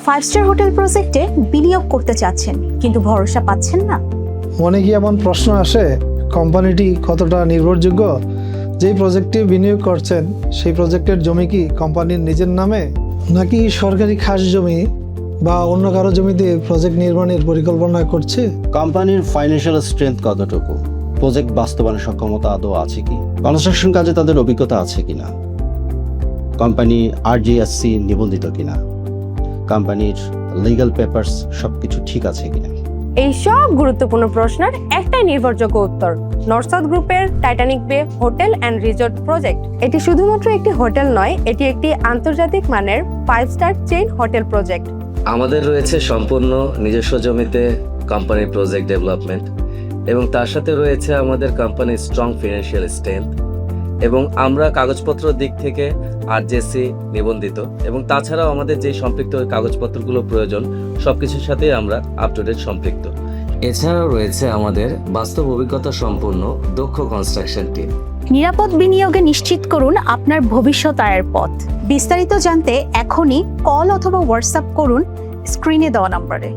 5 star hotel প্রজেক্টে বিনিয়োগ করতে চাচ্ছেন কিন্তু ভরসা পাচ্ছেন না? মনে কি এমন প্রশ্ন আসে কোম্পানিটি কতটা নির্ভরযোগ্য? যেই প্রজেক্টে বিনিয়োগ করছেন সেই প্রজেক্টের জমি কি কোম্পানির নিজের নামে, নাকি সরকারি খাস জমি বা অন্য কারো জমিতে প্রজেক্ট নির্মাণের পরিকল্পনা করছে? কোম্পানির ফাইন্যান্সিয়াল স্ট্রেংথ কতটুকু, প্রজেক্ট বাস্তবায়নের সক্ষমতা আদৌ আছে কি, কনস্ট্রাকশন কাজে তাদের অভিজ্ঞতা আছে কিনা, কোম্পানি RGSC নিবন্ধিত কিনা, কোম্পানির লিগ্যাল পেপারস সবকিছু ঠিক আছে কিনা। এই সব গুরুত্বপূর্ণ প্রশ্নের একটাই নির্ভরযোগ্য উত্তর, নর্থ সাউথ গ্রুপের টাইটানিক বে হোটেল অ্যান্ড রিসোর্ট প্রজেক্ট। এটি শুধুমাত্র একটি হোটেল নয়, এটি একটি আন্তর্জাতিক মানের 5 স্টার চেইন হোটেল প্রজেক্ট। আমাদের রয়েছে সম্পূর্ণ নিজস্ব জমিতে কোম্পানির প্রজেক্ট ডেভেলপমেন্ট এবং তার সাথে রয়েছে আমাদের কোম্পানির স্ট্রং ফিনান্সিয়াল স্ট্রেংথ, এবং আমরা কাগজপত্র দিক থেকে RGSC নিবন্ধিত, এবং তাছাড়াও আমাদের যে সম্পৃক্ত কাগজপত্রগুলো প্রয়োজন সবকিছুর সাথেই আমরা আপ টু ডেট সম্পৃক্ত। এছাড়াও রয়েছে আমাদের বাস্তব অভিজ্ঞতা সম্পন্ন দক্ষ কনস্ট্রাকশন টিম। নিরাপদ বিনিয়োগে নিশ্চিত করুন আপনার ভবিষ্যৎ আয়ের পথ। বিস্তারিত জানতে এখনই কল অথবা হোয়াটসঅ্যাপ করুন স্ক্রিনে দেওয়া নম্বরে।